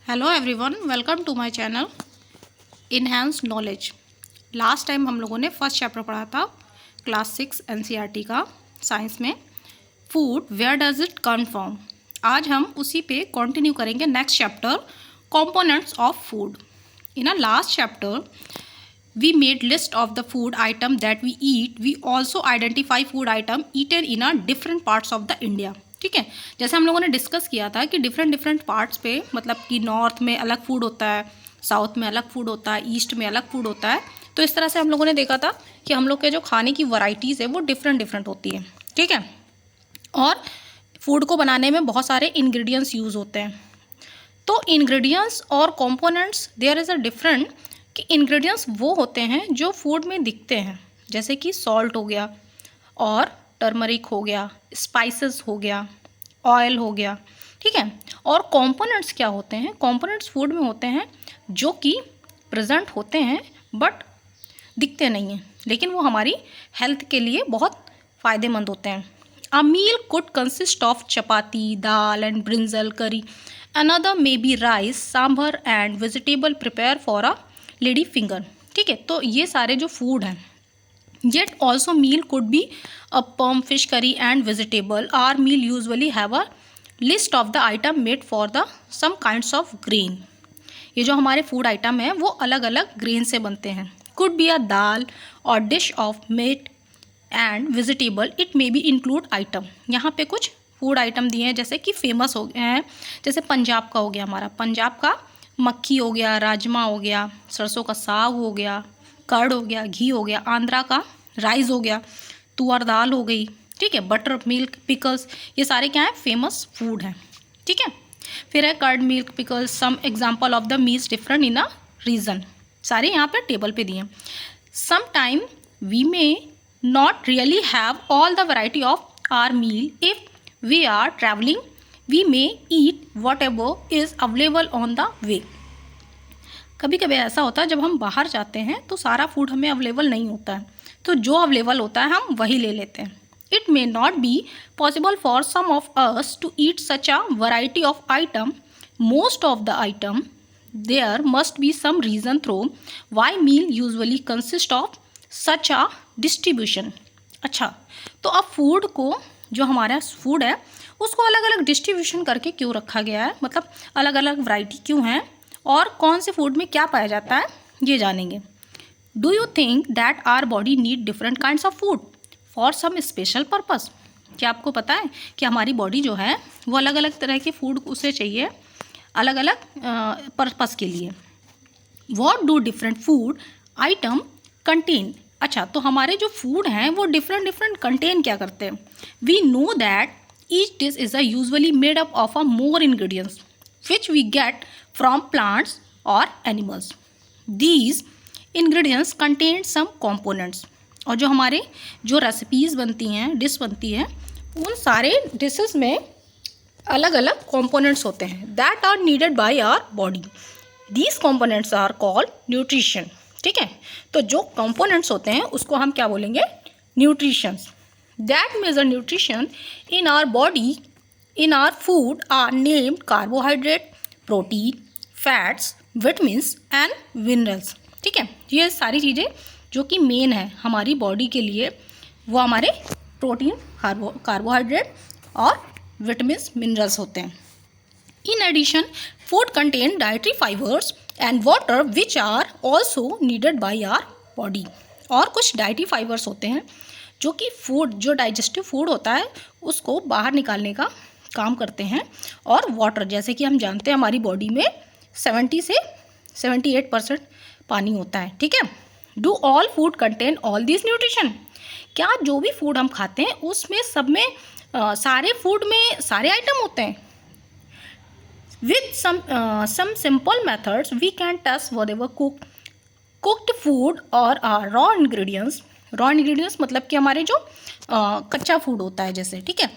Hello everyone, welcome to my channel enhance knowledge. Last time हम लोगों ने first chapter पढ़ा था क्लास 6 एनसीईआरटी का साइंस में, food where does it come from. आज हम उसी पे कंटिन्यू करेंगे next chapter, components of food. In a last chapter we made list of the food item that we eat. We also identify food item eaten in a different parts of the India. ठीक है, जैसे हम लोगों ने discuss किया था कि different parts पे, मतलब कि नॉर्थ में अलग फूड होता है, साउथ में अलग फूड होता है, ईस्ट में अलग फूड होता है। तो इस तरह से हम लोगों ने देखा था कि हम लोग के जो खाने की वैरायटीज़ है वो डिफरेंट होती है। ठीक है, और फूड को बनाने में बहुत सारे इंग्रेडिएंट्स यूज़ होते हैं। तो इंग्रेडिएंट्स और components there is a different कि इंग्रेडिएंट्स वो होते हैं जो फूड में दिखते हैं, जैसे कि सॉल्ट हो गया और टर्मरिक हो गया, स्पाइसेस हो गया, ऑयल हो गया। ठीक है, और कंपोनेंट्स क्या होते हैं? कंपोनेंट्स फूड में होते हैं जो कि प्रेजेंट होते हैं बट दिखते नहीं हैं, लेकिन वो हमारी हेल्थ के लिए बहुत फ़ायदेमंद होते हैं। A meal could consist of chapati, dal and brinjal curry, another may be rice, sambar and vegetable prepare for a lady finger. ठीक है, तो ये सारे जो फूड हैं, yet also meal could be appam, fish curry and vegetable. Our meal usually have a list of the item made for the some kinds of grain. ये जो हमारे फूड आइटम हैं वो अलग अलग ग्रेन से बनते हैं। कुड बी अ दाल और dish of meat and vegetable, it may be include item. यहाँ पे कुछ फूड आइटम दिए हैं जैसे कि फेमस हो गए हैं, जैसे पंजाब का हो गया, हमारा पंजाब का मक्खी हो गया, राजमा हो गया, सरसों का साग हो गया, कर्ड हो गया, घी हो गया, आंध्रा का राइस हो गया, तुअर दाल हो गई। ठीक है, बटर मिल्क पिकल्स, ये सारे क्या हैं? फेमस फूड हैं। ठीक है, फिर है curd milk pickles, some example of the meals different in a region. सारे यहाँ पे टेबल पे दिए हैं। Some time we may not really have all the variety of our meal if we are travelling, we may eat whatever is available on the way. कभी कभी ऐसा होता है जब हम बाहर जाते हैं तो सारा फूड हमें अवेलेबल नहीं होता है, तो जो अवेलेबल होता है हम वही ले लेते हैं। It may not be possible for some of us to eat such a variety of item, most of the item, there must be some reason through why meal usually consist of such a distribution. अच्छा, तो अब food को, जो हमारा food है उसको अलग अलग डिस्ट्रीब्यूशन करके क्यों रखा गया है, मतलब अलग अलग वैरायटी क्यों हैं और कौन से फूड में क्या पाया जाता है, ये जानेंगे। Do you think that our body need different kinds of food for some special purpose? क्या आपको पता है कि हमारी बॉडी जो है वो अलग अलग तरह के फूड उसे चाहिए अलग अलग पर्पस के लिए। What do different food item contain? अच्छा, तो हमारे जो फूड हैं वो डिफरेंट कंटेन क्या करते हैं? We know that each dish is a usually made up of a more ingredients which we get from plants और animals. These ingredients contain some components. और जो हमारे जो रेसिपीज़ बनती हैं, डिश बनती हैं, उन सारे डिशेस में अलग अलग कंपोनेंट्स होते हैं that are needed by our body. These components are called nutrition. ठीक है, तो जो कंपोनेंट्स होते हैं उसको हम क्या बोलेंगे? Nutritions. That major nutrition in our body in our food are named carbohydrate, protein, fats, vitamins and minerals. ठीक है, ये सारी चीज़ें जो कि मेन है हमारी बॉडी के लिए, वो हमारे प्रोटीन, कार्बोहाइड्रेट और विटामिन्स, मिनरल्स होते हैं। In addition, food contain dietary fibers and water which are also needed by our body. और कुछ डाइटरी फाइबर्स होते हैं जो कि फूड, जो डाइजेस्टिव फूड होता है उसको बाहर निकालने का काम करते हैं। और वाटर, जैसे कि हम जानते हैं हमारी बॉडी में 70 से 78% पानी होता है। ठीक है, do all food contain all this nutrition? क्या जो भी फूड हम खाते हैं उसमें सब में सारे फूड में सारे आइटम होते हैं? With some simple methods, we can test whatever cooked food or raw ingredients. Raw ingredients मतलब कि हमारे जो कच्चा फूड होता है जैसे, ठीक है,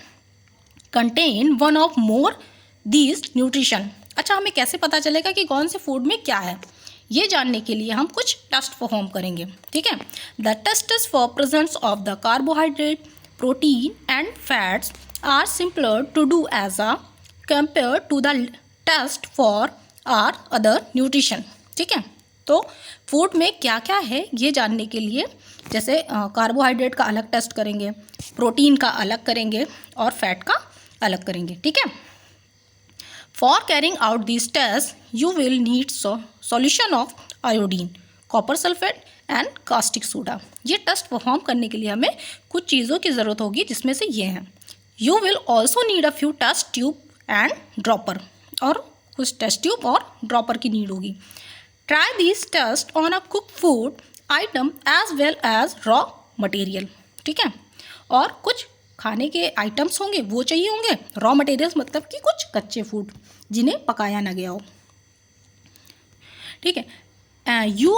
contain one of more these nutrition. अच्छा, हमें कैसे पता चलेगा कि कौन से फूड में क्या है? ये जानने के लिए हम कुछ टेस्ट परफॉर्म करेंगे। ठीक है, the test is for presence of the carbohydrate, protein and fats are simpler to do as a compared to the test for our other nutrition. ठीक है, तो फूड में क्या क्या है ये जानने के लिए जैसे कार्बोहाइड्रेट का अलग टेस्ट करेंगे, प्रोटीन का अलग करेंगे और फैट का अलग करेंगे। ठीक है, for carrying out this test you will need solution of iodine, copper sulphate and caustic soda. ये टेस्ट परफॉर्म करने के लिए हमें कुछ चीज़ों की ज़रूरत होगी जिसमें से ये हैं। You will also need a few test tube and dropper, और कुछ टेस्ट ट्यूब और ड्रॉपर की नीड होगी। Try this test on a cook food item as well as raw material. ठीक है, और कुछ खाने के आइटम्स होंगे वो चाहिए होंगे, रॉ मटेरियल्स मतलब कि कुछ कच्चे फूड जिन्हें पकाया ना गया हो। ठीक है, you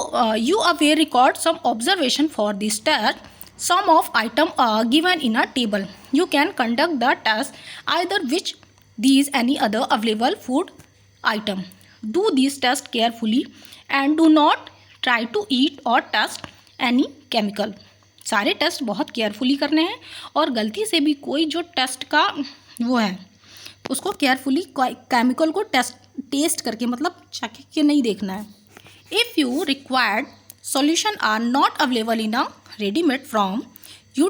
will record some observation for this test. Some of item are given in a table. You can conduct the test either which these any other available food item. Do these tests carefully and do not try to eat or test any chemical. सारे test बहुत carefully करने हैं और गलती से भी कोई जो टेस्ट का वो है उसको केयरफुली केमिकल को टेस्ट करके मतलब चख के नहीं देखना है। If you required solution are not available in a ready-made form, your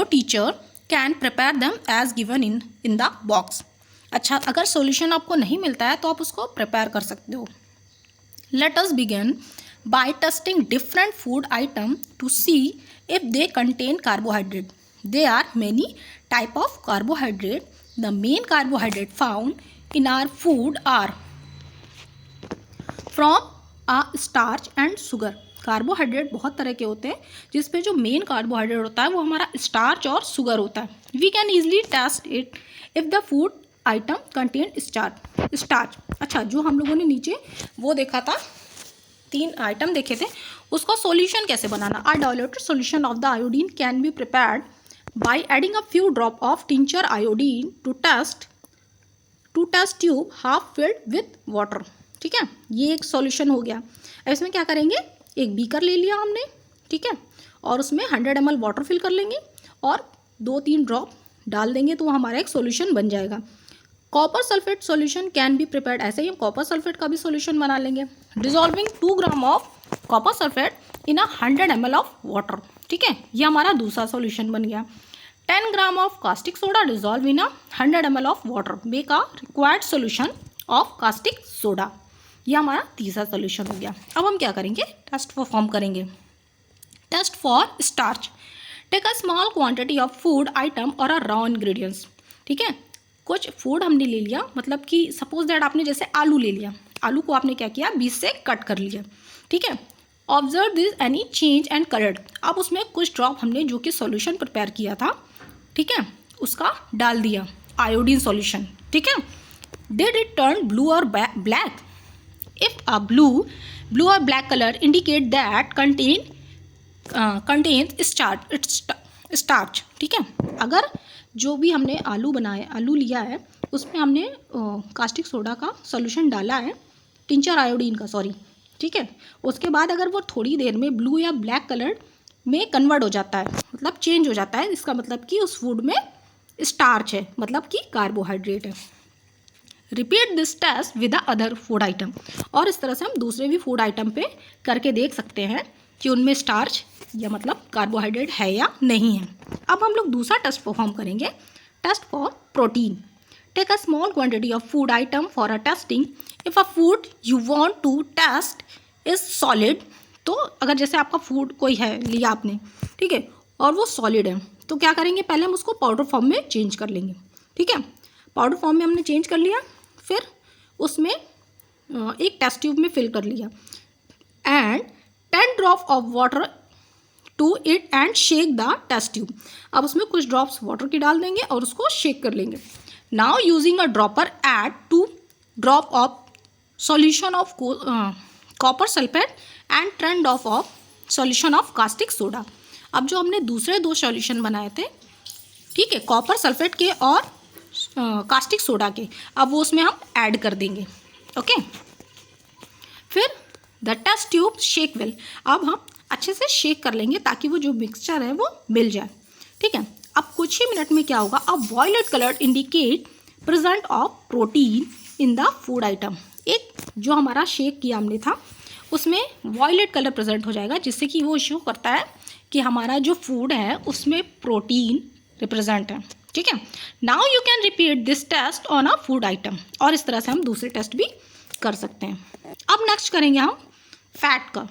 teacher can prepare them as given in the box. अच्छा, अगर solution आपको नहीं मिलता है तो आप उसको prepare कर सकते हो। Let us begin by testing different food item to see if they contain carbohydrate. There are many type of carbohydrate. The main carbohydrate found in our food are from starch and sugar. Carbohydrate बहुत तरह के होते हैं जिसपे जो main carbohydrate होता है वो हमारा स्टार्च और शुगर होता है। We can easily test it if the food item contain starch. अच्छा, जो हम लोगों ने नीचे वो देखा था, 3 आइटम देखे थे, उसका सॉल्यूशन कैसे बनाना। A diluted solution of the iodine can be prepared by adding a few drop of tincture iodine to test tube half filled with water. ठीक है, ये एक सॉल्यूशन हो गया। अब इसमें क्या करेंगे, एक बीकर ले लिया हमने, ठीक है, और उसमें 100 ml वाटर फिल कर लेंगे और 2-3 ड्रॉप डाल देंगे तो हमारा एक सॉल्यूशन बन जाएगा। Copper sulphate solution can be prepared, ऐसे ही हम कॉपर सल्फेट का भी सॉल्यूशन बना लेंगे। Dissolving 2 gram of copper sulphate in 100 ml of water. ठीक है, ये हमारा दूसरा सॉल्यूशन बन गया। 10 gram of caustic soda dissolve in 100 ml of water, make a required solution of caustic soda. यह हमारा तीसरा सॉल्यूशन हो गया। अब हम क्या करेंगे, टेस्ट परफॉर्म करेंगे। Test for starch, take a small quantity of food item और अ रॉ इंग्रेडिएंट्स। ठीक है, कुछ फूड हमने ले लिया, मतलब कि सपोज दैट आपने जैसे आलू ले लिया, आलू को आपने क्या किया, बीच से कट कर लिया। ठीक है, observe this any change and coloured. अब उसमें कुछ ड्रॉप हमने जो कि सॉल्यूशन प्रिपेयर किया था, ठीक है, उसका डाल दिया आयोडीन सॉल्यूशन। ठीक है, डिड इट टर्न ब्लू और black. If a blue or black color indicate that contains starch। ठीक है, अगर जो भी हमने आलू लिया है उसमें हमने कास्टिक सोडा का सॉल्यूशन डाला है, टिंचर आयोडीन का, सॉरी। ठीक है, उसके बाद अगर वो थोड़ी देर में ब्लू या ब्लैक कलर में कन्वर्ट हो जाता है, मतलब चेंज हो जाता है, इसका मतलब कि उस फूड में स्टार्च है, मतलब कि कार्बोहाइड्रेट है। Repeat this test with the other food item, और इस तरह से हम दूसरे भी फूड आइटम पे करके देख सकते हैं कि उनमें स्टार्च या मतलब कार्बोहाइड्रेट है या नहीं है। अब हम लोग दूसरा टेस्ट परफॉर्म करेंगे, test for protein. Take a small quantity of food item for a testing. If a food you want to test is solid, तो अगर जैसे आपका फूड कोई है लिया आपने, ठीक है, और वो सॉलिड है, तो क्या करेंगे, पहले हम उसको पाउडर फॉर्म में चेंज कर लेंगे। ठीक है, पाउडर फॉर्म में हमने चेंज कर लिया, फिर उसमें एक टेस्ट ट्यूब में फिल कर लिया and 10 drop of water to it and shake the test tube. अब उसमें कुछ ड्रॉप्स वाटर की डाल देंगे और उसको शेक कर लेंगे। Now using a dropper add 2 drop of solution of copper sulphate and 10 drop of solution of caustic soda. अब जो हमने दूसरे 2 सॉल्यूशन बनाए थे, ठीक है, कॉपर सल्फेट के और कास्टिक सोडा के, अब वो उसमें हम ऐड कर देंगे। ओके, फिर the test tube shake well, अब हम अच्छे से शेक कर लेंगे ताकि वो जो मिक्सचर है वो मिल जाए। ठीक है, अब कुछ ही मिनट में क्या होगा, अब violet colour indicate present of protein in the food item. एक जो हमारा शेक किया हमने था उसमें वॉयलेट कलर प्रेजेंट हो जाएगा, जिससे कि वो शो करता है कि हमारा जो फूड है उसमें प्रोटीन रिप्रेजेंट है। ठीक है, now you can repeat this test on a food item. और इस तरह से हम दूसरे टेस्ट भी कर सकते हैं। अब नेक्स्ट करेंगे हम फैट का।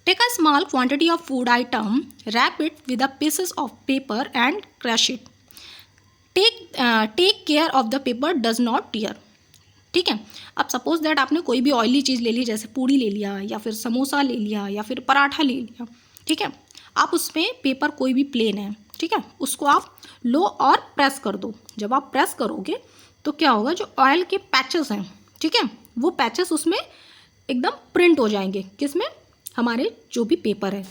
Take a small quantity of food item, wrap it with a pieces of paper and crush it. Take care of the paper does not tear. ठीक है, अब सपोज दैट आपने कोई भी ऑयली चीज़ ले ली, जैसे पूड़ी ले लिया या फिर समोसा ले लिया या फिर पराठा ले लिया। ठीक है, आप उसमें पेपर कोई भी प्लेन है, ठीक है, उसको आप लो और प्रेस कर दो। जब आप प्रेस करोगे तो क्या होगा, जो ऑयल के पैचेस हैं, ठीक है, वो पैचेस उसमें एकदम प्रिंट हो जाएंगे। किसमें, हमारे जो भी पेपर है।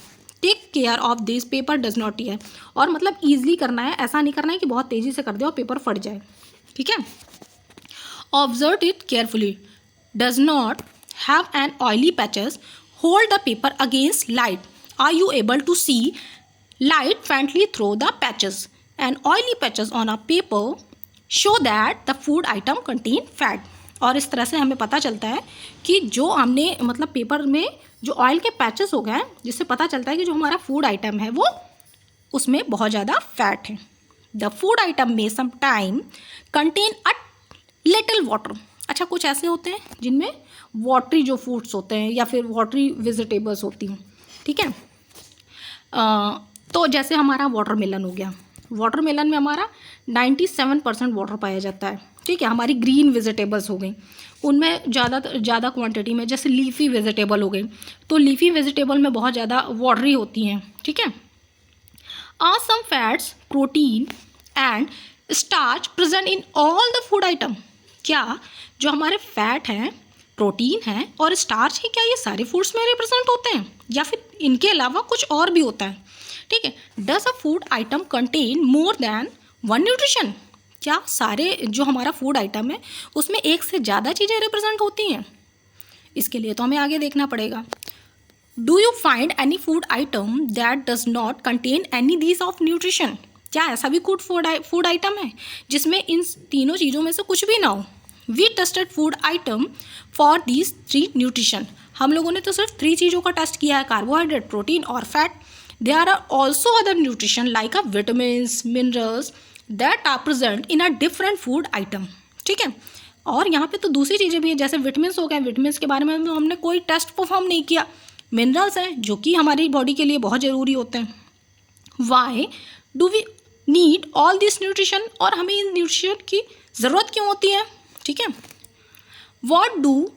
Take care of this paper does not tear. और मतलब ईजिली करना है, ऐसा नहीं करना है कि बहुत तेज़ी से कर दे और पेपर फट जाए। ठीक है, observe it carefully, does not have an oily patches, hold the paper against light, are you able to see light faintly through the patches, and oily patches on a paper show that the food item contain fat। और इस तरह से हमें पता चलता है कि जो हमने मतलब पेपर में जो ऑयल के पैचेस हो गए हैं, जिससे पता चलता है कि जो हमारा फूड आइटम है वो उसमें बहुत ज़्यादा फैट है। द फूड आइटम में some time contain a little water. अच्छा, कुछ ऐसे होते हैं जिनमें वाटरी जो फूड्स होते हैं या फिर वाटरी वेजिटेबल्स होती हैं। ठीक है, तो जैसे हमारा वाटरमेलन हो गया, वाटरमेलन में हमारा 97% वाटर पाया जाता है। ठीक है, हमारी ग्रीन वेजिटेबल्स हो गई, उनमें ज़्यादा क्वांटिटी में, जैसे लीफी वेजिटेबल हो गई, तो लीफी वेजिटेबल में बहुत ज़्यादा वाटरी होती हैं। ठीक है, are some fats, protein and starch present in all the food item. क्या जो हमारे फैट हैं, प्रोटीन है और स्टार्च है, क्या ये सारे फूड्स में रिप्रेजेंट होते हैं या फिर इनके अलावा कुछ और भी होता है? ठीक है, does a food item contain more than one nutrition. क्या सारे जो हमारा फूड आइटम है उसमें एक से ज़्यादा चीज़ें रिप्रेजेंट होती हैं? इसके लिए तो हमें आगे देखना पड़ेगा। Do you find any food item that does not contain any these of nutrition. क्या ऐसा भी कुछ फूड आइटम है जिसमें इन तीनों चीज़ों में से कुछ भी ना हो? We tested food item for these 3 nutrition. हम लोगों ने तो सिर्फ 3 चीज़ों का टेस्ट किया है, कार्बोहाइड्रेट, प्रोटीन और fat. There are also other nutrition like a vitamins, minerals that are present in a different food item. ठीक है, और यहाँ पे तो दूसरी चीज़ें भी हैं, जैसे विटामिन्स हो गए, विटामिन्स के बारे में तो हमने कोई टेस्ट परफॉर्म नहीं किया। मिनरल्स हैं जो कि हमारी बॉडी के लिए बहुत ज़रूरी होते हैं। Why do we need all this nutrition, और हमें इन न्यूट्रिशन की ज़रूरत क्यों होती है? ठीक है, what do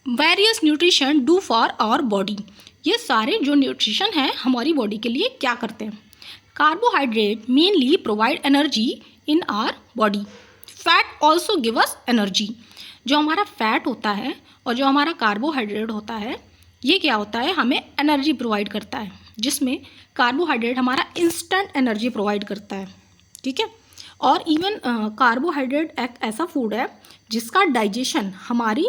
various nutrition do for our body. ये सारे जो न्यूट्रिशन हैं हमारी बॉडी के लिए क्या करते हैं? Carbohydrate mainly provide energy in our body, fat also give us energy. जो हमारा फैट होता है और जो हमारा कार्बोहाइड्रेट होता है, ये क्या होता है, हमें एनर्जी प्रोवाइड करता है, जिसमें कार्बोहाइड्रेट हमारा इंस्टेंट एनर्जी प्रोवाइड करता है। ठीक है, और इवन कार्बोहाइड्रेट एक ऐसा फूड है जिसका डाइजेशन हमारी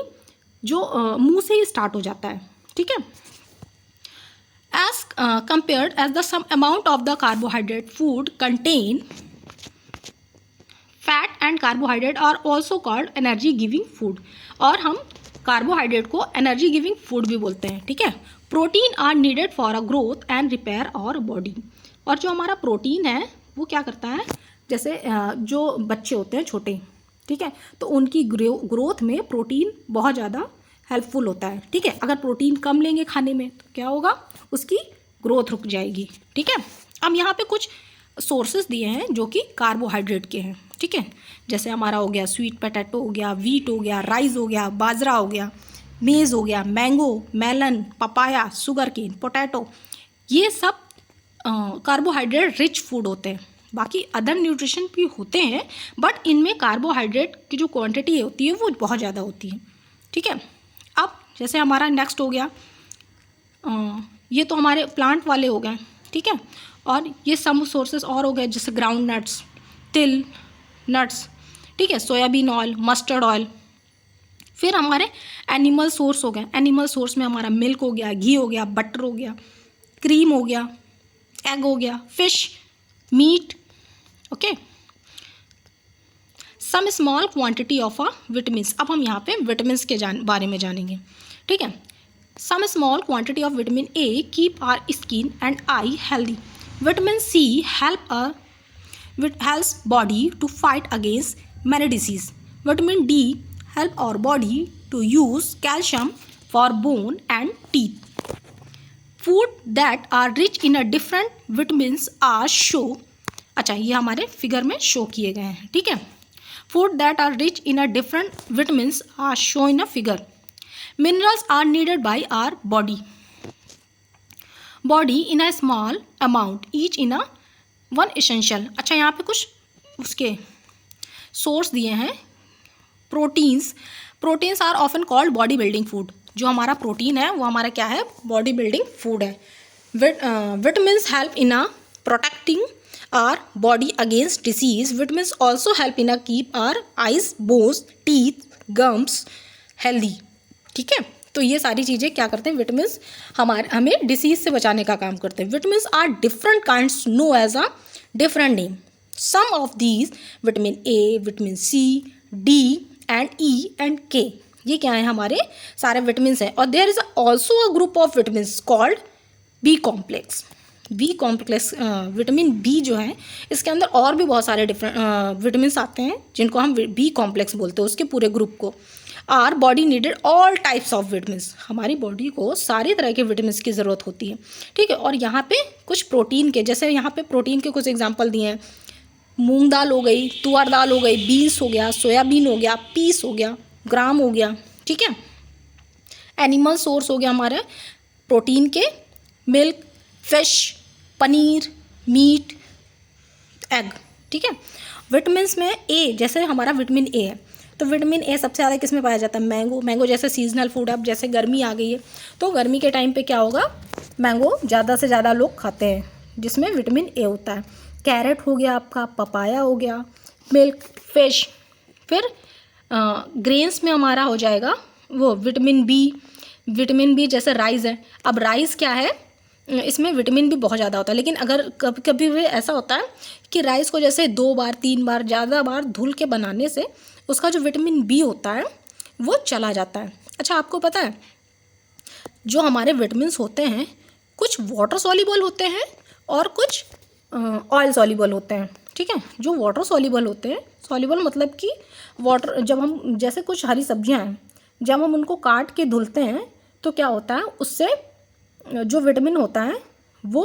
जो मुंह से ही स्टार्ट हो जाता है। ठीक है, as compared as the same amount of the carbohydrate food contain fat and carbohydrate are also called energy giving food. और हम कार्बोहाइड्रेट को एनर्जी गिविंग फूड भी बोलते हैं। ठीक है, protein are needed for a growth and repair our body. और जो हमारा प्रोटीन है वो क्या करता है, जैसे जो बच्चे होते हैं छोटे, ठीक है, तो उनकी ग्रोथ में प्रोटीन बहुत ज़्यादा हेल्पफुल होता है। ठीक है, अगर प्रोटीन कम लेंगे खाने में तो क्या होगा, उसकी ग्रोथ रुक जाएगी। ठीक है, अब यहाँ पे कुछ सोर्सेज दिए हैं जो कि कार्बोहाइड्रेट के हैं। ठीक है, जैसे हमारा हो गया स्वीट पोटैटो हो गया, वीट हो गया, राइस हो गया, बाजरा हो गया, मेज़ हो गया, mango, melon, papaya, sugarcane, potato, ये सब कार्बोहाइड्रेट रिच फूड होते हैं। बाकी अदर न्यूट्रिशन भी होते हैं, बट इनमें कार्बोहाइड्रेट की जो क्वांटिटी होती है वो बहुत ज़्यादा होती है। ठीक है, अब जैसे हमारा नेक्स्ट हो गया, ये तो हमारे प्लांट वाले हो गए। ठीक है, और ये सम सोर्सेस और हो गए, जैसे ग्राउंड नट्स, तिल, नट्स, ठीक है, सोयाबीन ऑयल, मस्टर्ड ऑयल। फिर हमारे एनिमल सोर्स हो गए। एनिमल सोर्स में हमारा मिल्क हो गया, घी हो गया, बटर हो गया, क्रीम हो गया, एग हो गया, fish, meat. Okay, some small quantity of a vitamins. अब हम यहाँ पे विटामिन्स के बारे में जानेंगे, ठीक है। Some small quantity of vitamin A keep our skin and eye healthy. Vitamin C helps body to fight against many disease. Vitamin D help our body to use calcium for bone and teeth. Food that are rich in a different vitamins are show, अच्छा ये हमारे figure में show किए गए हैं, ठीक है। Food that are rich in a different vitamins are shown in a figure. Minerals are needed by our body in a small amount, each in a one essential. अच्छा यहाँ पे कुछ उसके सोर्स दिए हैं। Proteins are often called body building food. जो हमारा protein है वो हमारा क्या है, बॉडी बिल्डिंग फूड है। Vitamins help in a protecting our body against disease. Vitamins also help in a keep our eyes, bones, teeth, gums healthy, ठीक है। तो ये सारी चीज़ें क्या करते हैं, विटामिन्स हमें डिसीज से बचाने का काम करते हैं। Vitamins are different kinds known as a different name. Some of these vitamin A, vitamin C, D and E and K, ये क्या है, हमारे सारे विटामिन्स हैं। और there is also a group of vitamins called B complex. B complex vitamin B जो है, इसके अंदर और भी बहुत सारे डिफरेंट विटामिन्स आते हैं जिनको हम बी कॉम्प्लेक्स बोलते हैं, उसके पूरे ग्रुप को। Our body needed all types of vitamins. हमारी बॉडी को सारी तरह के विटामिन्स की ज़रूरत होती है, ठीक है। और यहाँ पे कुछ प्रोटीन के, जैसे यहाँ पे प्रोटीन के कुछ एग्जांपल दिए हैं। मूंग दाल हो गई, तुअर दाल हो गई, बीन्स हो गया, सोयाबीन हो गया, पीस हो गया, ग्राम हो गया, ठीक है। एनिमल सोर्स हो गया हमारे प्रोटीन के, milk, fish, paneer, meat, egg, ठीक है। विटामिन्स में ए, जैसे हमारा विटामिन ए है, तो विटामिन ए सबसे ज़्यादा किस में पाया जाता है, मैंगो जैसे सीजनल फूड। अब जैसे गर्मी आ गई है तो गर्मी के टाइम पे क्या होगा, मैंगो ज़्यादा से ज़्यादा लोग खाते हैं जिसमें विटामिन ए होता है। कैरेट हो गया आपका, पपाया हो गया, मिल्क, फिश। फिर ग्रेन्स में हमारा हो जाएगा वो विटामिन बी जैसे राइस है। अब राइस क्या है, इसमें विटामिन भी बहुत ज़्यादा होता है, लेकिन अगर कभी कभी भी ऐसा होता है कि राइस को जैसे 2 बार 3 बार ज़्यादा बार धुल के बनाने से उसका जो विटामिन बी होता है वो चला जाता है। अच्छा आपको पता है जो हमारे विटामिन्स होते हैं कुछ वाटर सॉल्युबल होते हैं और कुछ ऑयल सॉल्युबल होते हैं, ठीक है। जो वाटर सॉल्युबल होते हैं, सॉल्युबल मतलब कि वाटर, जब हम जैसे कुछ हरी सब्जियां हैं जब हम उनको काट के धुलते हैं तो क्या होता है, उससे जो विटामिन होता है वो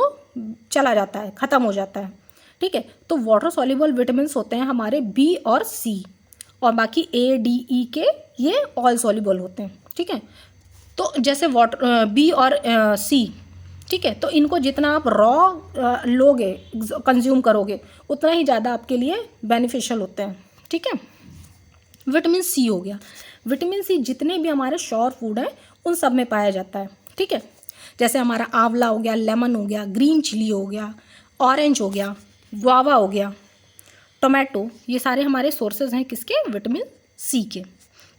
चला जाता है, ख़त्म हो जाता है, ठीक है। तो वाटर सॉल्युबल विटामिन्स होते हैं हमारे बी और सी, और बाकी ए, डी, ई के ये ऑयल सॉल्युबल होते हैं, ठीक है। तो जैसे वाटर बी और सी, ठीक है, तो इनको जितना आप रॉ लोगे, कंज्यूम करोगे, उतना ही ज़्यादा आपके लिए बेनिफिशियल होते हैं, ठीक है। विटामिन सी हो गया, विटामिन सी जितने भी हमारे श्योर फूड हैं उन सब में पाया जाता है, ठीक है। जैसे हमारा आंवला हो गया, लेमन हो गया, ग्रीन चिली हो गया, ऑरेंज हो गया, गुआवा हो गया, टोमेटो, ये सारे हमारे सोर्सेज हैं किसके, विटामिन सी के,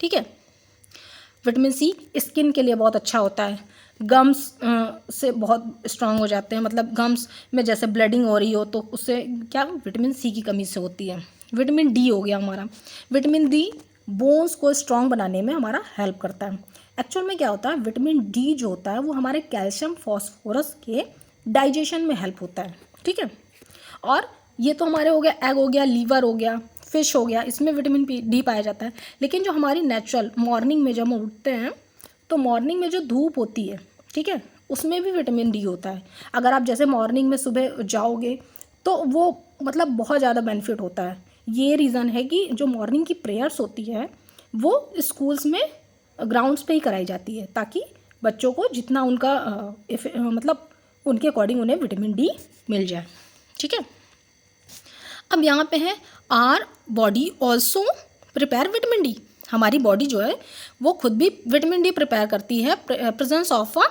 ठीक है। विटामिन सी स्किन के लिए बहुत अच्छा होता है, गम्स से बहुत स्ट्रांग हो जाते हैं, मतलब गम्स में जैसे ब्लीडिंग हो रही हो तो उससे क्या, विटामिन सी की कमी से होती है। विटामिन डी हो गया हमारा, विटामिन डी बोन्स को स्ट्रांग बनाने में हमारा हेल्प करता है। एक्चुअल में क्या होता है, विटामिन डी जो होता है वो हमारे कैल्शियम फॉस्फोरस के डाइजेशन में हेल्प होता है, ठीक है। और ये तो हमारे हो गया, एग हो गया, लीवर हो गया, फिश हो गया, इसमें विटामिन डी पाया जाता है। लेकिन जो हमारी नेचुरल मॉर्निंग में जब हम उठते हैं तो मॉर्निंग में जो धूप होती है, ठीक है, उसमें भी विटामिन डी होता है। अगर आप जैसे मॉर्निंग में सुबह जाओगे तो वो मतलब बहुत ज़्यादा बेनिफिट होता है। ये रीज़न है कि जो मॉर्निंग की प्रेयर्स होती है वो स्कूल्स में ग्राउंड्स पे ही कराई जाती है, ताकि बच्चों को जितना उनका मतलब उनके अकॉर्डिंग उन्हें विटामिन डी मिल जाए, ठीक है। अब यहाँ पे है our body also prepare vitamin D. हमारी बॉडी जो है वो खुद भी विटामिन डी प्रिपेयर करती है presence of a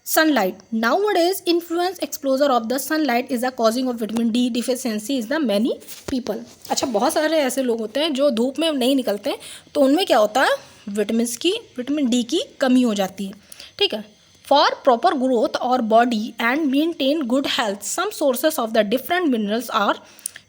sunlight. Nowadays influence exposure of the sunlight is the causing of vitamin D deficiency is the many people. अच्छा बहुत सारे ऐसे लोग होते हैं जो धूप में नहीं निकलते हैं, तो उनमें क्या होता है, विटामिन डी की कमी हो जाती है, ठीक है। फॉर प्रॉपर ग्रोथ और body and maintain good health some sources of the different minerals are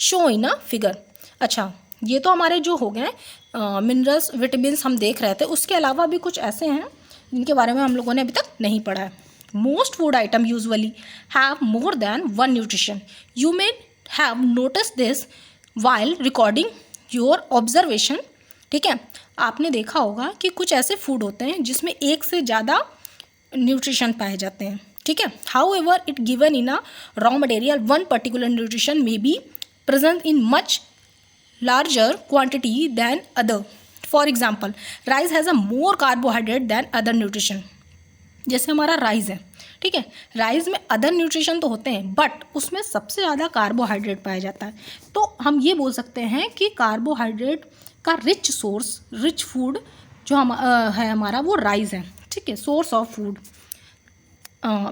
show in a figure. अच्छा ये तो हमारे जो हो गए मिनरल्स विटामिन्स हम देख रहे थे, उसके अलावा भी कुछ ऐसे हैं जिनके बारे में हम लोगों ने अभी तक नहीं पढ़ा है. Most food item usually have more than one nutrition. You may have notice this while recording your observation. ठीक है, आपने देखा होगा कि कुछ ऐसे फूड होते हैं जिसमें एक से ज़्यादा न्यूट्रिशन पाए जाते हैं. ठीक है, how ever it given in a raw material one particular nutrition may be present in much larger quantity than other. For example, rice has a more carbohydrate than other nutrition. जैसे हमारा rice है, ठीक है, rice में other nutrition तो होते हैं but उसमें सबसे ज़्यादा कार्बोहाइड्रेट पाया जाता है. तो हम ये बोल सकते हैं कि कार्बोहाइड्रेट का रिच सोर्स, रिच फूड जो है हमारा वो राइस है. ठीक है, source of food.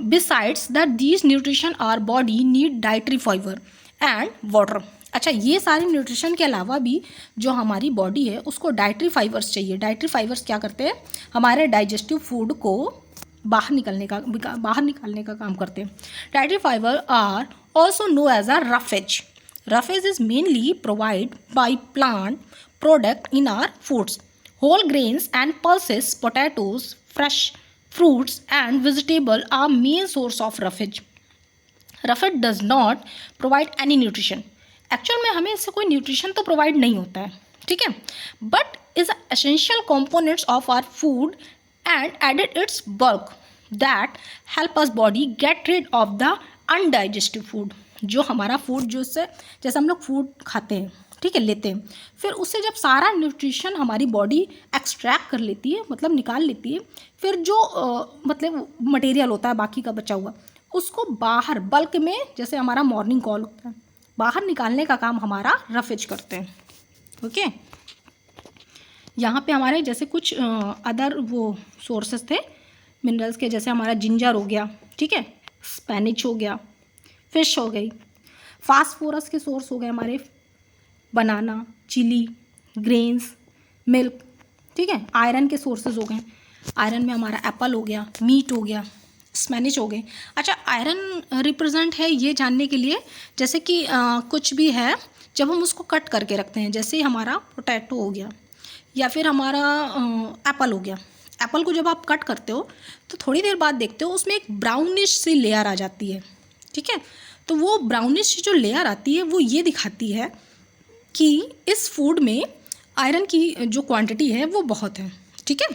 Besides that these nutrition our body need dietary fibre and water. अच्छा, ये सारे न्यूट्रिशन के अलावा भी जो हमारी बॉडी है उसको डाइटरी फाइबर्स चाहिए. डाइटरी फाइबर्स क्या करते हैं, हमारे डाइजेस्टिव फूड को बाहर निकालने का काम करते हैं. Dietary fibre are also known as a roughage. Roughage is mainly provide by plant product in our foods. Whole grains and pulses, potatoes, fresh fruits and vegetable are main source of roughage. Roughage does not provide any nutrition. Actual में हमें इससे कोई nutrition तो provide नहीं होता है, ठीक है, but is essential components of our food and added its bulk that help us body get rid of the undigestive food. जो हमारा फूड जो उससे, जैसे हम लोग फूड खाते हैं, ठीक है, लेते हैं, फिर उससे जब सारा न्यूट्रिशन हमारी बॉडी एक्सट्रैक्ट कर लेती है, मतलब निकाल लेती है, फिर जो मतलब मटेरियल होता है बाकी का बचा हुआ, उसको बाहर बल्क में, जैसे हमारा मॉर्निंग कॉल होता है, बाहर निकालने का काम हमारा रफेज करते हैं. ओके, यहाँ पे हमारे जैसे कुछ अदर वो सोर्सेस थे मिनरल्स के, जैसे हमारा जिंजर हो गया, ठीक है, स्पेनिच हो गया, फिश हो गई, फास्फोरस के सोर्स हो गए हमारे बनाना, चिली, ग्रेन्स, मिल्क, ठीक है, आयरन के सोर्सेज हो गए, आयरन में हमारा एप्पल हो गया, मीट हो गया, स्पेनिश हो गए. अच्छा, आयरन रिप्रेजेंट है ये जानने के लिए, जैसे कि कुछ भी है जब हम उसको कट करके रखते हैं, जैसे हमारा पोटैटो हो गया या फिर हमारा एप्पल हो गया. एप्पल को जब आप कट करते हो तो थोड़ी देर बाद देखते हो उसमें एक ब्राउनिश सी लेयर आ जाती है, ठीक है, तो वो ब्राउनिश जो लेयर आती है वो ये दिखाती है कि इस फूड में आयरन की जो क्वांटिटी है वो बहुत है, ठीक है.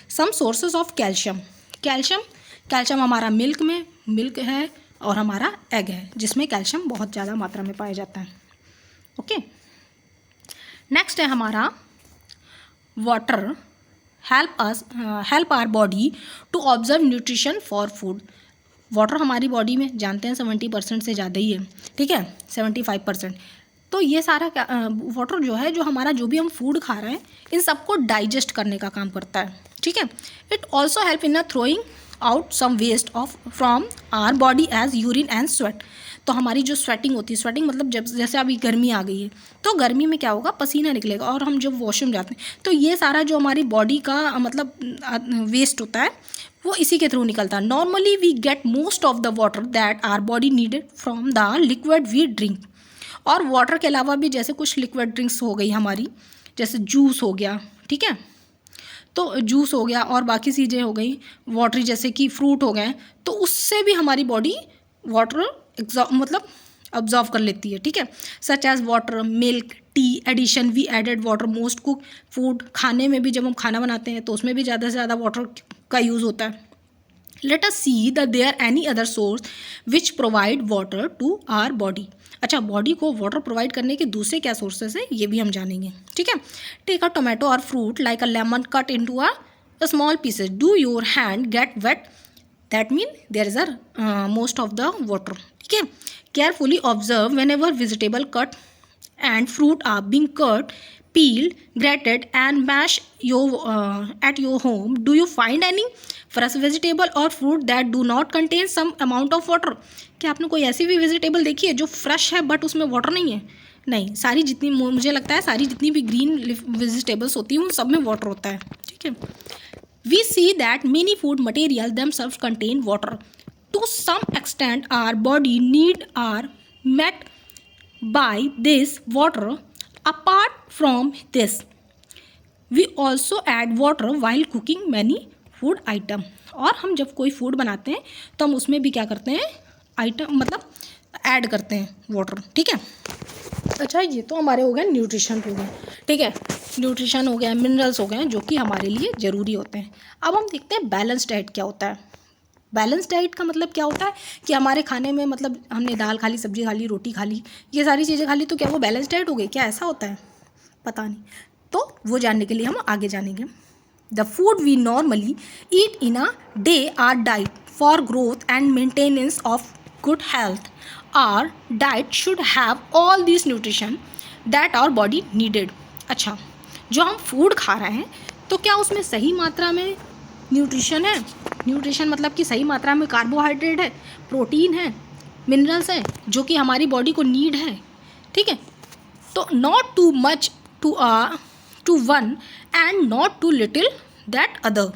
Some sources of calcium. Calcium हमारा मिल्क है और हमारा एग है जिसमें कैल्शियम बहुत ज़्यादा मात्रा में पाया जाता है. ओके, नेक्स्ट है हमारा water. Help our body to observe nutrition for food. Water हमारी बॉडी में जानते हैं 70% से ज़्यादा ही है, ठीक है, 75%. तो ये सारा वाटर जो है, जो हमारा जो भी हम फूड खा रहे हैं, इन सबको डाइजेस्ट करने का काम करता है, ठीक है. It also help in throwing out some waste of from our body as urine and sweat. तो हमारी जो स्वेटिंग होती है, स्वेटिंग मतलब जब जैसे अभी गर्मी आ गई है तो गर्मी में क्या होगा, पसीना निकलेगा और हम जब वॉशरूम जाते हैं तो ये सारा जो हमारी बॉडी का मतलब वेस्ट होता है वो इसी के थ्रू निकलता है. Normally we get most of the water that our body needed from the liquid we drink. और वाटर के अलावा भी जैसे कुछ लिक्विड ड्रिंक्स हो गई हमारी, जैसे जूस हो गया, ठीक है, तो जूस हो गया और बाकी चीज़ें हो गई वाटरी, जैसे कि फ्रूट हो गए, तो उससे भी हमारी बॉडी वाटर मतलब अब्जॉर्व कर लेती है, ठीक है. Such as water, milk, tea. Addition we added water most cook food. खाने में भी जब हम खाना बनाते हैं तो उसमें भी ज़्यादा से ज़्यादा वाटर का यूज़ होता है. Let us see that there any other source which provide water to our body. अच्छा, बॉडी को वाटर प्रोवाइड करने के दूसरे क्या सोर्सेस हैं ये भी हम जानेंगे, ठीक है. टेक अ टोमेटो और fruit like a lemon, cut into a small pieces. Do your hand get wet, that mean there is a most of the water, ठीक है. Carefully observe whenever vegetable cut and fruit are being cut, peeled, grated and mashed at your home. Do you find any fresh vegetable or fruit that do not contain some amount of water? क्या आपने कोई ऐसी भी vegetable देखी है जो fresh है but उसमें वाटर नहीं है? नहीं, सारी जितनी, मुझे लगता है सारी जितनी भी ग्रीन वेजिटेबल्स होती हैं उन सब में वाटर होता है, ठीक है. We see that many food materials themselves contain water. To some extent our body need are met by this water. Apart from this we also add water while cooking many food item. और हम जब कोई food बनाते हैं तो हम उसमें भी क्या करते हैं, आइटम मतलब ऐड करते हैं वाटर, ठीक है। अच्छा, ये तो हमारे हो गए न्यूट्रिशन हो गए, ठीक है, न्यूट्रिशन हो गया, मिनरल्स हो गए जो कि हमारे लिए ज़रूरी होते हैं। अब हम देखते हैं बैलेंस डाइट क्या होता है। बैलेंस डाइट का मतलब क्या होता है कि हमारे खाने में मतलब हमने दाल खा ली, सब्जी खा ली, रोटी खा ली, ये सारी चीज़ें खा ली, तो क्या वो बैलेंस डाइट हो गई? क्या ऐसा होता है? पता नहीं। तो वो जानने के लिए हम आगे जानेंगे। The food we normally eat in a day our diet for growth and maintenance of good health. Our diet should have all this nutrition that our body needed. अच्छा, जो हम फूड खा रहे हैं तो क्या उसमें सही मात्रा में न्यूट्रिशन है? न्यूट्रिशन मतलब कि सही मात्रा में कार्बोहाइड्रेट है, प्रोटीन है, मिनरल्स है जो कि हमारी बॉडी को नीड है, ठीक है। तो not too much to one and not too little that other.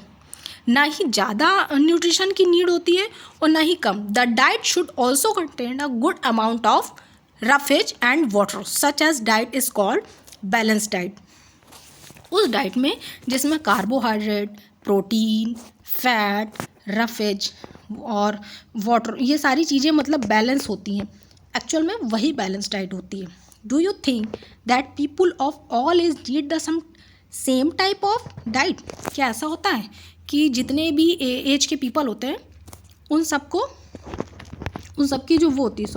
ना ही ज़्यादा न्यूट्रिशन की नीड होती है और ना ही कम। The diet should also contain a good amount of roughage and water such as diet is called balance diet. उस डाइट में जिसमें कार्बोहाइड्रेट, प्रोटीन, फैट, रफेज और वाटर, ये सारी चीज़ें मतलब बैलेंस होती हैं, एक्चुअल में वही बैलेंस डाइट होती है। Do you think that people of all age need the same type of diet? क्या ऐसा होता है कि जितने भी एज के पीपल होते हैं उन सबकी जो वो होती है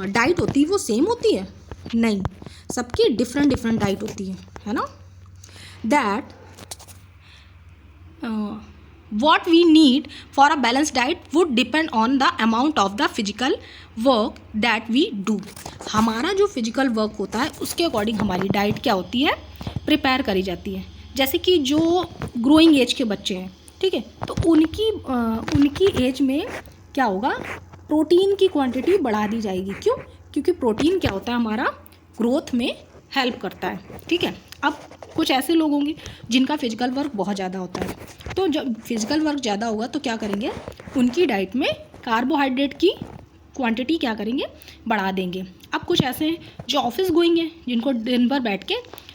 डाइट होती है वो सेम होती है? नहीं, सबकी डिफरेंट डाइट होती है ना। That what we need for a balanced diet would depend on the amount of the physical work that we do। हमारा जो फिजिकल वर्क होता है उसके अकॉर्डिंग हमारी डाइट क्या होती है, प्रिपेयर करी जाती है। जैसे कि जो ग्रोइंग एज के बच्चे हैं, ठीक है, तो उनकी एज में क्या होगा, प्रोटीन की क्वांटिटी बढ़ा दी जाएगी। क्यों? क्योंकि प्रोटीन क्या होता है, हमारा ग्रोथ में हेल्प करता है, ठीक है। अब कुछ ऐसे लोग होंगे जिनका फिजिकल वर्क बहुत ज़्यादा होता है, तो जब फिजिकल वर्क ज़्यादा होगा तो क्या करेंगे, उनकी डाइट में कार्बोहाइड्रेट की क्वांटिटी क्या करेंगे, बढ़ा देंगे। अब कुछ ऐसे हैं जो ऑफिस गोइंग हैं, जिनको दिन भर बैठ के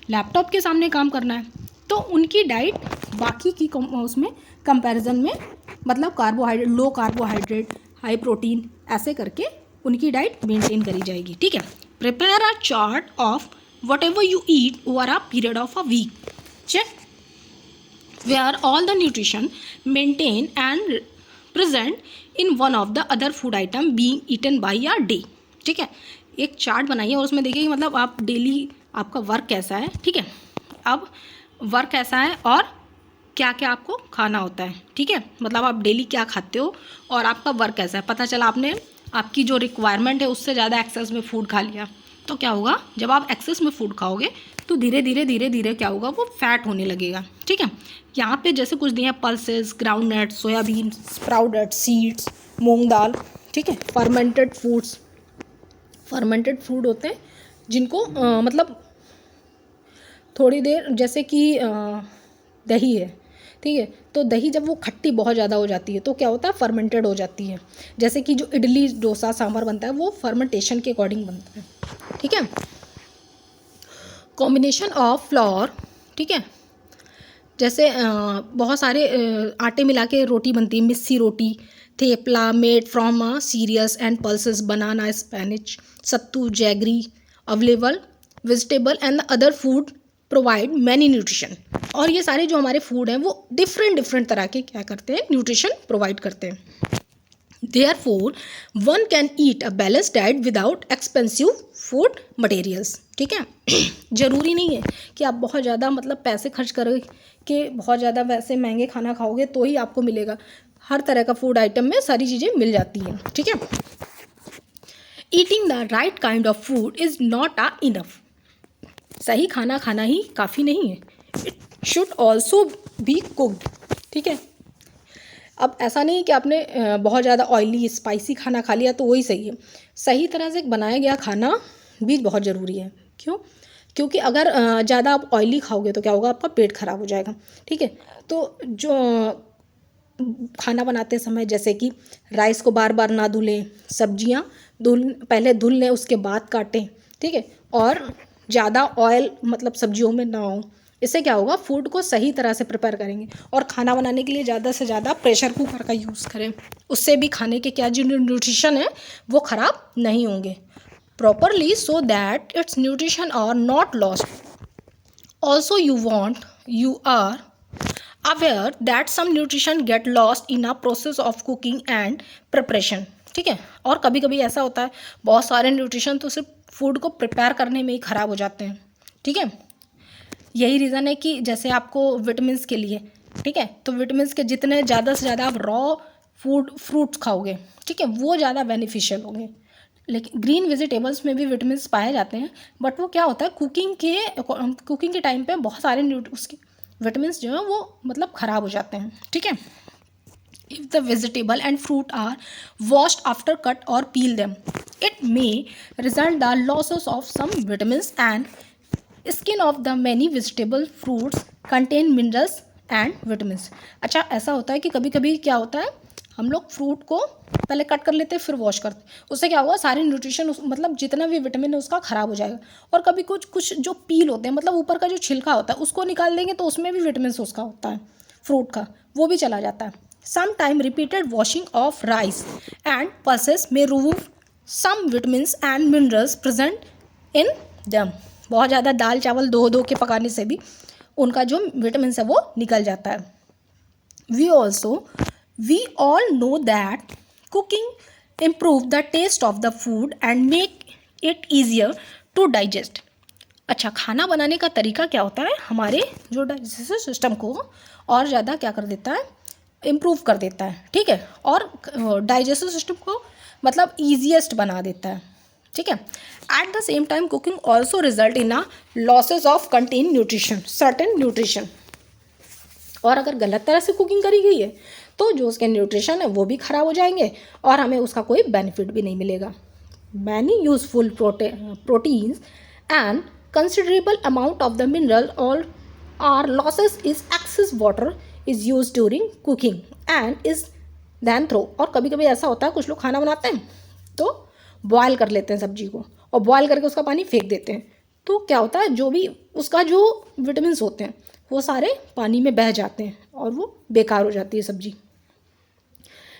लैपटॉप के सामने काम करना है, तो उनकी डाइट बाकी की उसमें कंपैरिजन में मतलब कार्बोहाइड्रेट, लो कार्बोहाइड्रेट, हाई प्रोटीन, ऐसे करके उनकी डाइट मेंटेन करी जाएगी, ठीक है। Prepare a chart of whatever you eat over a period of a week. Check where all the nutrition maintained and present in one of the other food item being eaten by a day. ठीक है, एक chart बनाइए और उसमें देखिए कि मतलब आप डेली आपका वर्क कैसा है, ठीक है। अब वर्क कैसा है और क्या क्या आपको खाना होता है, ठीक है, मतलब आप डेली क्या खाते हो और आपका वर्क कैसा है। पता चला आपने आपकी जो रिक्वायरमेंट है उससे ज़्यादा एक्सेस में फूड खा लिया, तो क्या होगा, जब आप एक्सेस में फूड खाओगे तो धीरे धीरे क्या होगा, वो फैट होने लगेगा, ठीक है। यहाँ पे जैसे कुछ दिए हैं, pulses, ground nut, soybean, sprouted seeds, मूंग दाल, ठीक है। फर्मेंटेड फूड होते हैं जिनको मतलब थोड़ी देर, जैसे कि दही है, ठीक है, तो दही जब वो खट्टी बहुत ज़्यादा हो जाती है तो क्या होता है, फर्मेंटेड हो जाती है। जैसे कि जो इडली, डोसा, सांभर बनता है वो फर्मेंटेशन के अकॉर्डिंग बनता है, ठीक है। कॉम्बिनेशन ऑफ फ्लोर, ठीक है, जैसे बहुत सारे आटे मिला के रोटी बनती है, missi roti, thepla made from cereals and pulses, banana, spinach, sattu, jaggery, available vegetable and other food provide many nutrition. और ये सारे जो हमारे फूड हैं वो डिफरेंट तरह के क्या करते हैं, न्यूट्रिशन प्रोवाइड करते हैं। Therefore, one can eat a balanced diet without expensive food materials, ठीक है। ज़रूरी नहीं है कि आप बहुत ज़्यादा मतलब पैसे खर्च करके बहुत ज़्यादा वैसे महंगे खाना खाओगे तो ही आपको मिलेगा। हर तरह का फूड आइटम में सारी चीज़ें मिल जाती हैं, ठीक है। Eating the right kind of food is not a enough. सही खाना खाना ही काफ़ी नहीं है, it should also be cooked, ठीक है। अब ऐसा नहीं कि आपने बहुत ज़्यादा ऑयली स्पाइसी खाना खा लिया तो वही सही है। सही तरह से बनाया गया खाना भी बहुत ज़रूरी है। क्यों? क्योंकि अगर ज़्यादा आप ऑयली खाओगे तो क्या होगा, आपका पेट खराब हो जाएगा, ठीक है। तो जो खाना बनाते समय जैसे कि राइस को बार बार ना धुलें, सब्जियां पहले धुल लें उसके बाद काटें, ठीक है। और ज़्यादा ऑयल मतलब सब्जियों में ना हो। इससे क्या होगा, फूड को सही तरह से प्रिपेयर करेंगे। और खाना बनाने के लिए ज़्यादा से ज़्यादा प्रेशर कुकर का यूज़ करें, उससे भी खाने के क्या जो न्यूट्रिशन है वो ख़राब नहीं होंगे properly, so that its nutrition are not lost. Also you are aware that some nutrition get lost in a process of cooking and preparation। ठीक है, और कभी कभी ऐसा होता है बहुत सारे न्यूट्रिशन तो सिर्फ फूड को प्रिपेयर करने में ही ख़राब हो जाते हैं। ठीक है, यही रीज़न है कि जैसे आपको विटामिन्स के लिए, ठीक है, तो विटामिन्स के जितने ज़्यादा से ज़्यादा आप रॉ फ्रूट्स खाओगे, ठीक है, वो ज़्यादा बेनिफिशियल होंगे। लेकिन ग्रीन वेजिटेबल्स में भी विटामिन्स पाए जाते हैं, बट वो क्या होता है कुकिंग के टाइम पे बहुत सारे उसके विटामिन्स जो हैं वो मतलब ख़राब हो जाते हैं। ठीक है, if the vegetable and fruit are washed after cut or peel them, it may result the losses of some vitamins, and skin of the many vegetable fruits contain minerals and vitamins। अच्छा, ऐसा होता है कि कभी कभी क्या होता है, हम लोग फ्रूट को पहले कट कर लेते हैं फिर वॉश करते हैं, उससे क्या होगा, सारे न्यूट्रिशन मतलब जितना भी विटामिन है उसका ख़राब हो जाएगा। और कभी कुछ जो पील होते हैं, मतलब ऊपर का जो छिलका होता है उसको निकाल देंगे तो उसमें भी विटामिन उसका होता है, फ्रूट का, वो भी चला जाता है। Sometime repeated washing of rice and pulses may remove some vitamins and minerals present in them। बहुत ज़्यादा दाल चावल धो के पकाने से भी उनका जो विटामिन है वो निकल जाता है। We all know that cooking improve the taste of the food and make it easier to digest। अच्छा, खाना बनाने का तरीका क्या होता है, हमारे जो डाइजेस्टिव सिस्टम को और ज़्यादा क्या कर देता है, इम्प्रूव कर देता है। ठीक है, और डाइजेस्टिव सिस्टम को मतलब ईजीएस्ट बना देता है। ठीक है, at the same time cooking also result in a losses of contain nutrition certain nutrition. और अगर गलत तरह से कुकिंग करी गई है तो जो उसके न्यूट्रिशन है वो भी ख़राब हो जाएंगे और हमें उसका कोई बेनिफिट भी नहीं मिलेगा। Many useful proteins and considerable amount of the mineral or are losses is excess water is used during cooking and is then throw। और कभी कभी ऐसा होता है, कुछ लोग खाना बनाते हैं तो बॉयल कर लेते हैं सब्जी को और बॉयल करके उसका पानी फेंक देते हैं, तो क्या होता है, जो भी उसका जो विटामिन्स होते हैं वो सारे पानी में बह जाते हैं और वो बेकार हो जाती है सब्जी।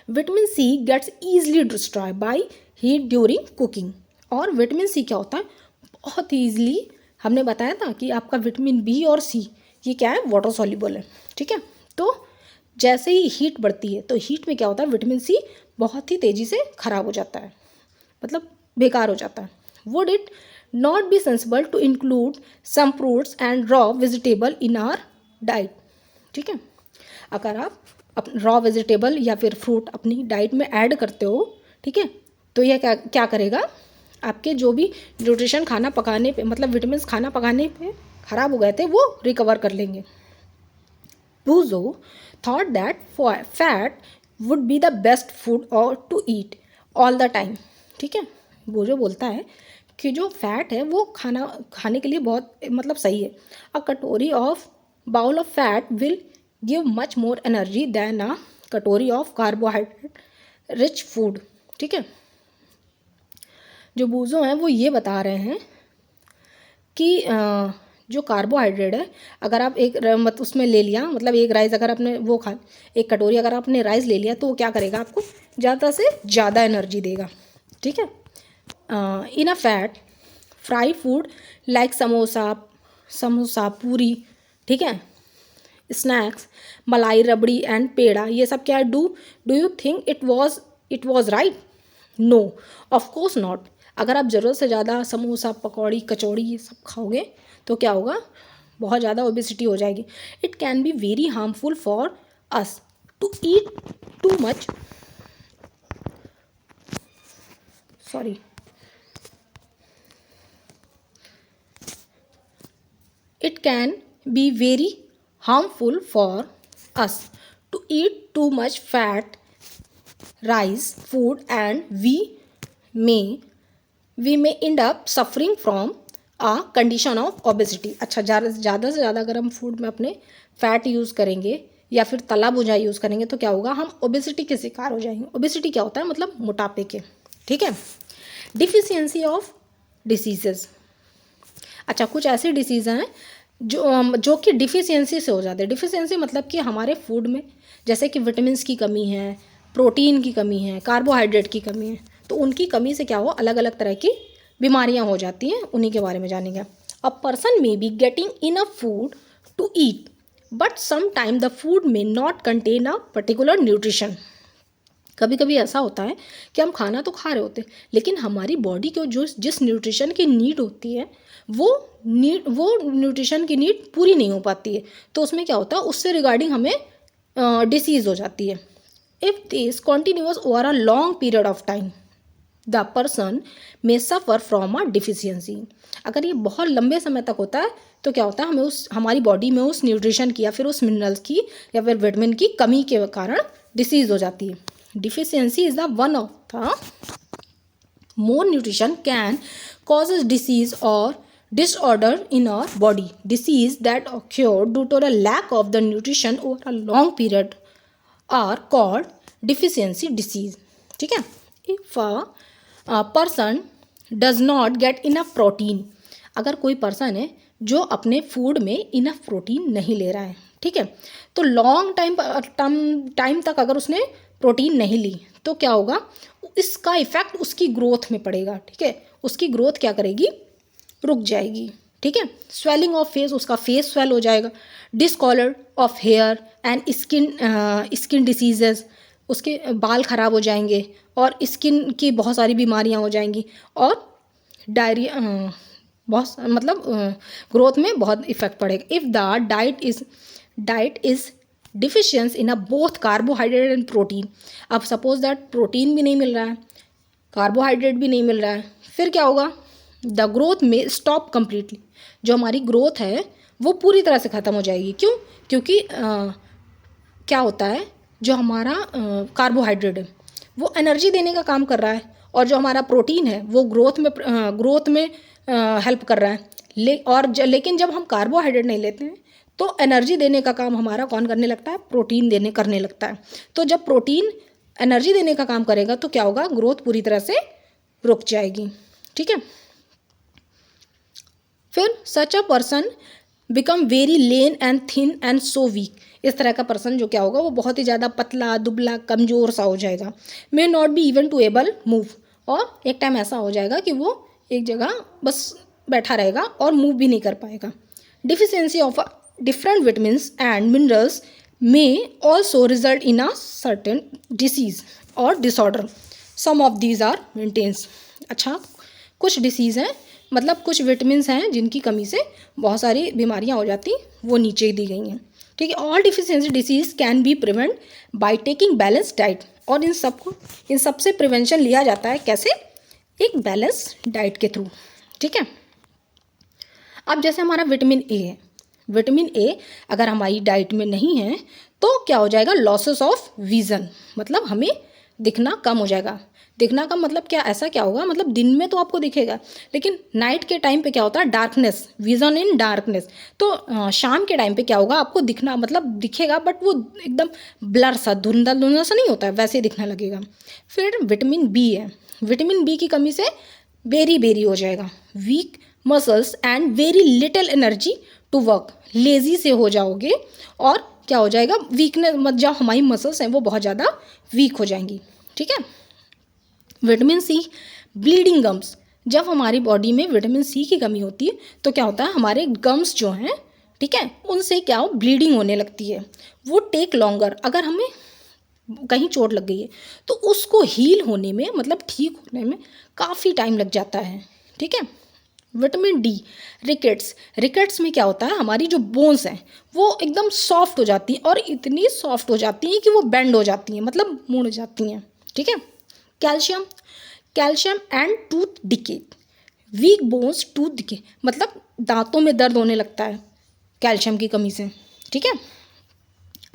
Vitamin C gets easily destroy by heat during cooking. और विटामिन सी क्या होता है, बहुत ईजिली, हमने बताया था कि आपका विटामिन बी और सी ये क्या है, वाटर सॉल्युबल है। ठीक है, तो जैसे ही हीट बढ़ती है तो हीट में क्या होता है, विटामिन सी बहुत ही तेज़ी से ख़राब हो जाता है, मतलब बेकार हो जाता है। Would it not be sensible to include some fruits and raw vegetable in our diet. ठीक है, अगर आप रॉ वेजिटेबल या फिर फ्रूट अपनी डाइट में ऐड करते हो, ठीक है, तो यह क्या करेगा, आपके जो भी न्यूट्रिशन खाना पकाने पे मतलब विटामिन्स खाना पकाने पे ख़राब हो गए थे वो रिकवर कर लेंगे। बूजो thought that fat would be the best food और to eat all the time. ठीक है, बूजो बोलता है कि जो फैट है वो खाने के लिए बहुत मतलब सही है। A katori of bowl of fat will give much more energy than a katori of carbohydrate rich food. ठीक है, जो बूजो हैं वो ये बता रहे हैं कि जो कार्बोहाइड्रेट है, अगर आप एक उसमें ले लिया, मतलब एक राइस अगर आपने वो खा, एक कटोरी अगर आपने राइस ले लिया तो वो क्या करेगा, आपको ज़्यादा से ज़्यादा एनर्जी देगा। ठीक है, in a fat fry food like samosa puri, ठीक है, स्नैक्स मलाई रबड़ी एंड पेड़ा, ये सब क्या है, do you think it was right? No, of course not. अगर आप ज़रूरत से ज़्यादा समोसा पकौड़ी कचौड़ी ये सब खाओगे तो क्या होगा, बहुत ज़्यादा ओबेसिटी हो जाएगी। It can be very harmful for us to eat too much, it can be very harmful for us to eat too much fat rice food and we may end up suffering from a condition of obesity। अच्छा, ज़्यादा से ज़्यादा अगर हम food में अपने fat use करेंगे या फिर तला भुजा यूज़ करेंगे तो क्या होगा, हम ओबेसिटी के शिकार हो जाएंगे। ओबेसिटी क्या होता है, मतलब मोटापे के। ठीक है, डिफिशियंसी ऑफ डिसीजेस। अच्छा, कुछ ऐसी डिसीज़ हैं जो कि डिफिशियंसी से हो जाते हैं। डिफिशियंसी मतलब कि हमारे फूड में जैसे कि विटामिन्स की कमी है, प्रोटीन की कमी है, कार्बोहाइड्रेट की कमी है, तो उनकी कमी से क्या हो, अलग अलग तरह की बीमारियां हो जाती हैं। उन्हीं के बारे में जानेंगे। A person may be getting enough food to eat but some time the food may not contain a particular nutrition. कभी कभी ऐसा होता है कि हम खाना तो खा रहे होते हैं, लेकिन हमारी बॉडी को जो जिस न्यूट्रिशन की नीड होती है वो न्यूट्रिशन की नीड पूरी नहीं हो पाती है। तो उसमें क्या होता है, उससे रिगार्डिंग हमें डिसीज़ हो जाती है। If this continuous over a long period of time the person may suffer from a deficiency. अगर ये बहुत लंबे समय तक होता है तो क्या होता है, हमें हमारी बॉडी में उस न्यूट्रिशन की या फिर उस मिनरल्स की या फिर विटामिन की कमी के कारण डिसीज़ हो जाती है। Deficiency is the one of the more nutrition can causes disease or disorder in our body. Disease that occur due to the lack of the nutrition over a long period are called deficiency disease. ठीक है। If a person does not get enough protein, अगर कोई person है जो अपने food में enough protein नहीं ले रहा है, ठीक है, तो लॉन्ग टाइम तक अगर उसने प्रोटीन नहीं ली तो क्या होगा, इसका इफेक्ट उसकी ग्रोथ में पड़ेगा। ठीक है, उसकी ग्रोथ क्या करेगी, रुक जाएगी। ठीक है, स्वेलिंग ऑफ फेस, उसका फेस स्वेल हो जाएगा। Discolour of hair and skin diseases, उसके बाल खराब हो जाएंगे और स्किन की बहुत सारी बीमारियां हो जाएंगी। और डायरिया, बहुत मतलब ग्रोथ में बहुत इफेक्ट पड़ेगा। If the diet is deficiency in a both carbohydrate and protein. अब सपोज दैट प्रोटीन भी नहीं मिल रहा है, कार्बोहाइड्रेट भी नहीं मिल रहा है, फिर क्या होगा, द ग्रोथ में स्टॉप कम्प्लीटली। जो हमारी ग्रोथ है वो पूरी तरह से ख़त्म हो जाएगी। क्यों? क्योंकि क्या होता है, जो हमारा कार्बोहाइड्रेट है वो एनर्जी देने का काम कर रहा है और जो हमारा प्रोटीन है वो ग्रोथ में हेल्प कर रहा है। लेकिन जब हम कार्बोहाइड्रेट नहीं लेते हैं तो एनर्जी देने का काम हमारा कौन करने लगता है, प्रोटीन करने लगता है। तो जब प्रोटीन एनर्जी देने का काम करेगा तो क्या होगा, ग्रोथ पूरी तरह से रुक जाएगी। ठीक है, फिर such a person become very lean and thin and so weak. इस तरह का पर्सन जो क्या होगा, वो बहुत ही ज़्यादा पतला, दुबला, कमज़ोर सा हो जाएगा। May not be even to able move, और एक टाइम ऐसा हो जाएगा कि वो एक जगह बस बैठा रहेगा और मूव भी नहीं कर पाएगा। Deficiency of different vitamins and minerals may also result in a certain disease or disorder. Some of these are maintains. अच्छा, कुछ डिसीज़ हैं, मतलब कुछ विटामिन्स हैं जिनकी कमी से बहुत सारी बीमारियां हो जाती, वो नीचे दी गई हैं। ठीक है, all deficiency disease can be prevent by taking balance diet. और इन सब से प्रिवेंशन लिया जाता है कैसे, एक बैलेंस डाइट के थ्रू। ठीक है, अब जैसे हमारा विटामिन ए है, विटामिन ए अगर हमारी डाइट में नहीं है तो क्या हो जाएगा, लॉसेस ऑफ विज़न, मतलब हमें दिखना कम हो जाएगा। दिखना कम मतलब क्या, ऐसा क्या होगा, मतलब दिन में तो आपको दिखेगा लेकिन नाइट के टाइम पे क्या होता है, डार्कनेस, विज़न इन डार्कनेस। तो शाम के टाइम पे क्या होगा, आपको दिखना मतलब दिखेगा बट वो एकदम ब्लर सा, धुंधला सा नहीं होता है, वैसे दिखने लगेगा। फिर विटामिन बी है, विटामिन बी की कमी से बेरी हो जाएगा, weak muscles and very little energy to work, lazy से हो जाओगे और क्या हो जाएगा, वीकनेस, जो हमारी मसल्स हैं वो बहुत ज़्यादा वीक हो जाएंगी। ठीक है, विटामिन सी, ब्लीडिंग गम्स, जब हमारी बॉडी में विटामिन सी की कमी होती है तो क्या होता है, हमारे गम्स जो हैं, ठीक है, उनसे क्या हो, ब्लीडिंग होने लगती है। वो टेक लॉन्गर, अगर हमें कहीं चोट लग गई है तो उसको हील होने में, मतलब ठीक होने में काफ़ी टाइम लग जाता है। ठीक है, विटामिन डी, रिकेट्स में क्या होता है, हमारी जो बोन्स हैं वो एकदम सॉफ्ट हो जाती हैं और इतनी सॉफ्ट हो जाती हैं कि वो बेंड हो जाती हैं, मतलब मुड़ जाती हैं। ठीक है, calcium and tooth decay, weak bones tooth decay, मतलब दांतों में दर्द होने लगता है कैल्शियम की कमी से। ठीक है,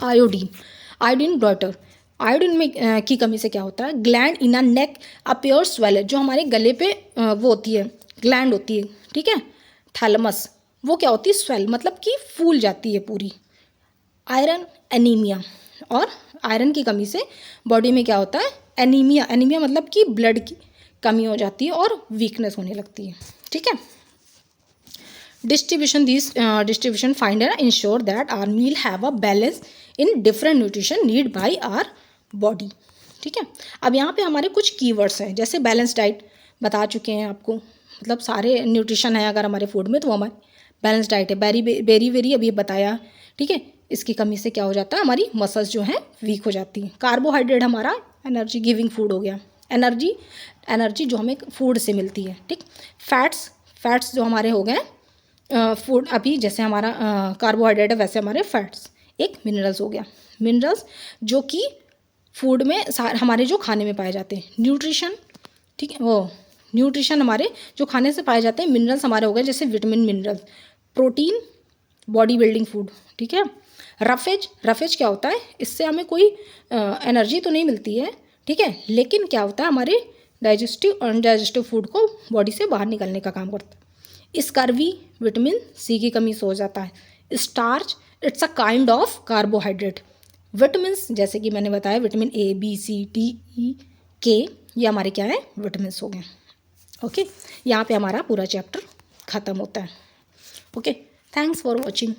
आयोडीन डॉटर, आयोडीन में की कमी से क्या होता है, gland in a neck appear स्वेलर, जो हमारे गले पे वो होती है, ग्लैंड होती है, ठीक है, थैलमस, वो क्या होती है, स्वेल, मतलब कि फूल जाती है पूरी। आयरन एनीमिया, और आयरन की कमी से बॉडी में क्या होता है, एनीमिया मतलब कि ब्लड की कमी हो जाती है और वीकनेस होने लगती है। ठीक है, distribution find and ensure that our meal have a balance in different nutrition need by our body। ठीक है, अब यहाँ पे हमारे कुछ कीवर्ड्स हैं, जैसे बैलेंस डाइट बता चुके हैं आपको, मतलब सारे न्यूट्रिशन है अगर हमारे फूड में तो वो हमारी बैलेंस डाइट है। बेरी अभी बताया, ठीक है, इसकी कमी से क्या हो जाता है, हमारी मसल्स जो हैं वीक हो जाती हैं। कार्बोहाइड्रेट हमारा एनर्जी गिविंग फूड हो गया, एनर्जी जो हमें फूड से मिलती है, ठीक। फैट्स जो हमारे हो गए फूड, अभी जैसे हमारा कार्बोहाइड्रेट है वैसे हमारे फैट्स। एक मिनरल्स हो गया, मिनरल्स जो कि फूड में हमारे जो खाने में पाए जाते हैं। न्यूट्रिशन, ठीक है, वो न्यूट्रिशन हमारे जो खाने से पाए जाते हैं। मिनरल्स हमारे हो गए जैसे vitamin, mineral, protein, body building food, ठीक है। रफेज क्या होता है, इससे हमें कोई एनर्जी तो नहीं मिलती है, ठीक है, लेकिन क्या होता है हमारे अनडाइजेस्टिव फूड को बॉडी से बाहर निकलने का काम करता है। स्कर्वी विटामिन सी की कमी से हो जाता है। Starch it's a kind of carbohydrate. Vitamin जैसे कि मैंने बताया vitamin A, B, C, D, E, K, ये हमारे क्या है, विटामिन हो गए। ओके, यहाँ पे हमारा पूरा चैप्टर ख़त्म होता है। Okay, thanks for watching.